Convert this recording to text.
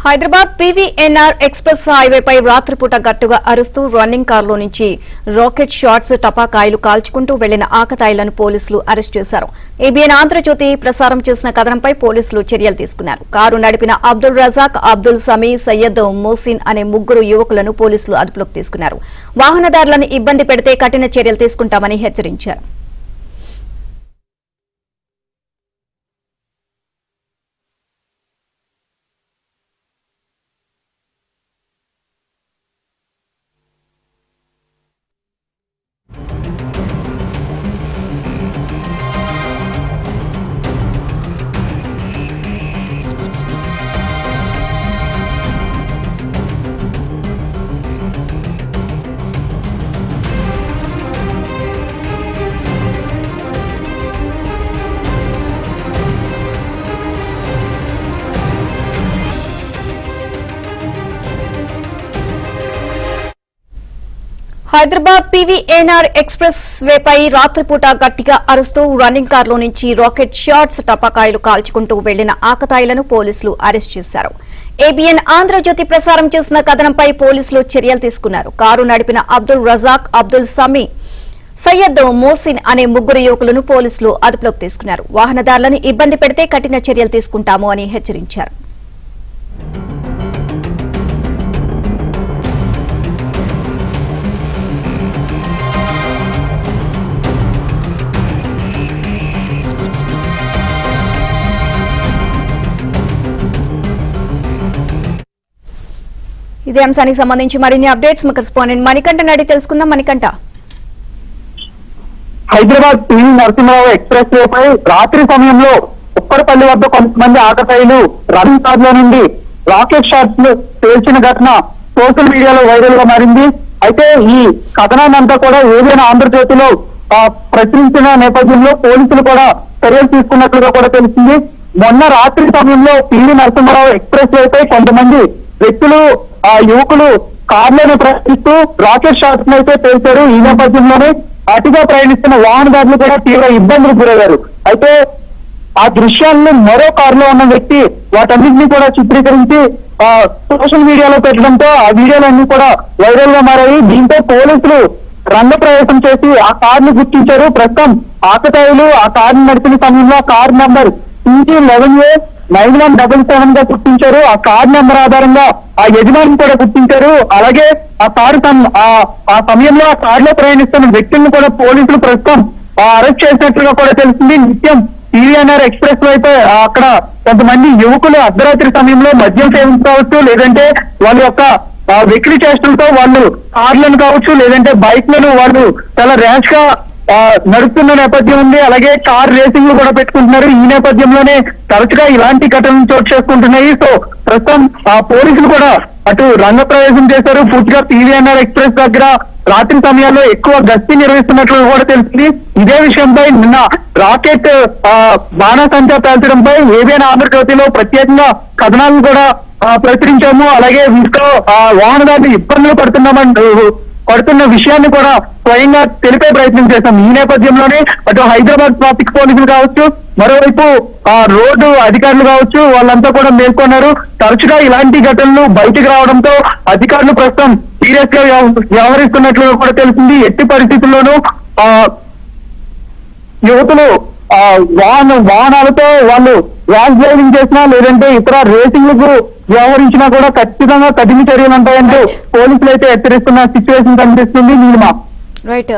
Hyderabad PVNR express హైవేపై రాత్రిపూట గట్టుగా అరుస్తూ running కారులో నుంచి రాకెట్ షాట్స్ టపాకాయలు కాల్చుకుంటూ వెళ్లిన ఆకతాయిలను పోలీసులు అరెస్ట్ చేశారు. ఏబీఎన్ ఆంధ్రజ్యోతి ప్రసారం చేసిన కథనంపై పోలీసులు చర్యలు తీసుకున్నారు. కారు నడిపిన అబ్దుల్ రజాక్, అబ్దుల్ సమీ, సయ్యద్ మోసిన్ అనే ముగ్గురు యువకులను పోలీసులు అదుపులోకి తీసుకున్నారు. వాహనదారులను ఇబ్బంది పెడితే కఠిన చర్యలు తీసుకుంటామని హెచ్చరించారు. హైదరాబాద్ పీవీఎన్ఆర్ ఎక్స్ప్రెస్ వేపై రాత్రిపూట గట్టిగా అరుస్తూ రన్నింగ్ కారులో నుంచి రాకెట్ షాట్స్ టపాకాయలు కాల్చుకుంటూ వెళ్లిన ఆకతాయిలను పోలీసులు అరెస్ట్ చేశారు. ఏబీఎన్ ఆంధ్రజ్యోతి ప్రసారం చేసిన కథనంపై పోలీసులు చర్యలు తీసుకున్నారు. కారు నడిపిన అబ్దుల్ రజాక్, అబ్దుల్ సమీ, సయ్యద్ మోసిన్ అనే ముగ్గురు యువకులను పోలీసులు అదుపులోకి తీసుకున్నారు. వాహనదారులను ఇబ్బంది పెడితే కఠిన చర్యలు తీసుకుంటాము అని హెచ్చరించారు. ఇదే అంశానికి సంబంధించి మరిన్ని అప్డేట్స్ మా కరెస్పాండెంట్ మణికంఠ నడి తెలుసుకుందాం. మణికంఠ, హైదరాబాద్ టీవీ నరసింహరావు ఎక్స్ప్రెస్ వేపై రాత్రి సమయంలో ఉప్పరపల్లి వద్ద కొంతమంది ఆకతాయిలు రన్నింగ్ కార్లో నుండి రాకెట్ షాట్స్ పేల్చిన ఘటన సోషల్ మీడియాలో వైరల్ గా మారింది. అయితే ఈ కథనాన్ని అంతా కూడా ఏదైనా ఆంధ్రజ్యోతిలో ప్రచురించిన నేపథ్యంలో పోలీసులు కూడా చర్యలు తీసుకున్నట్లుగా కూడా తెలిసింది. మొన్న రాత్రి సమయంలో టీవీ నరసింహరావు ఎక్స్ప్రెస్ వేపై కొంతమంది వ్యక్తులు యువకులు కార్లను ప్రయాణిస్తూ రాకెట్ షాట్స్ అయితే పేల్చారు. ఈ నేపథ్యంలోనే అతిగా ప్రయాణిస్తున్న వాహనదారులు కూడా తీవ్ర ఇబ్బందులకు గురయ్యారు. అయితే ఆ దృశ్యాలను మరో కారులో ఉన్న వ్యక్తి వాటన్నింటినీ కూడా చిత్రీకరించి సోషల్ మీడియాలో పెట్టడంతో ఆ వీడియోలన్నీ కూడా వైరల్ గా మారాయి. దీంతో పోలీసులు రంగ ప్రవేశం చేసి ఆ కారును గుర్తించారు. ప్రస్తుతం ఆకతాయిలు ఆ కారును నడిపిన సమయంలో ఆ కారు నంబర్ CG11A9177 గా గుర్తించారు. ఆ కార్ నెంబర్ ఆధారంగా ఆ యజమాని కూడా గుర్తించారు. అలాగే ఆ కారు ఆ సమయంలో ఆ కారులో ప్రయాణిస్తున్న వ్యక్తులను కూడా పోలీసులు ప్రస్తుతం అరెస్ట్ చేసినట్లుగా కూడా తెలిసింది. నిత్యం పీవీఎన్ఆర్ ఎక్స్ప్రెస్ అయితే అక్కడ కొంతమంది యువకులు అర్ధరాత్రి సమయంలో మద్యం సేవించవచ్చు, లేదంటే వాళ్ళ యొక్క వెకిలి చేష్టలతో వాళ్ళు కార్లను కావచ్చు, లేదంటే బైక్లను వాళ్ళు చాలా ర్యాష్ గా నడుపుతున్న నేపథ్యం ఉంది. అలాగే కార్ రేసింగ్ కూడా పెట్టుకుంటున్నారు. ఈ నేపథ్యంలోనే తరచుగా ఇలాంటి ఘటనలు చోటు చేసుకుంటున్నాయి. సో ప్రస్తుతం పోలీసులు కూడా అటు రంగ ప్రవేశం చేశారు. పూర్తిగా పీవీఎన్ఆర్ ఎక్స్ప్రెస్ దగ్గర రాత్రి సమయాల్లో ఎక్కువ గస్తీ నిర్వహిస్తున్నట్లు కూడా తెలిసింది. ఇదే విషయంపై నిన్న రాకెట్ బాణాసంచా పేల్చడంపై ఏబీఎన్ ఆంధ్రజ్యోతిలో ప్రత్యేకంగా కథనాలను కూడా ప్రచురించాము. అలాగే వీటితో వాహనదారులు ఇబ్బందులు పడుతున్న విషయాన్ని కూడా స్వయంగా తెలిపే ప్రయత్నం చేశాం. ఈ నేపథ్యంలోనే అటు హైదరాబాద్ ట్రాఫిక్ పోలీసులు కావచ్చు, మరోవైపు రోడ్డు అధికారులు కావచ్చు, వాళ్ళంతా కూడా మేల్కొన్నారు. తరచుగా ఇలాంటి ఘటనలు బయటకు రావడంతో అధికారులు ప్రస్తుతం సీరియస్ గా వ్యవహరిస్తున్నట్లు కూడా తెలిసింది. ఎట్టి పరిస్థితుల్లోనూ యువతులు వాహనాలతో వాళ్ళు ర్యాష్ డ్రైవింగ్ చేసినా, లేదంటే ఇతర రేసింగ్లకు వ్యవహరించినా కూడా ఖచ్చితంగా కఠిన చర్యలు ఉంటాయంటూ పోలీసులు అయితే హెచ్చరిస్తున్న సిచ్యువేషన్ కనిపిస్తుంది. రైట్.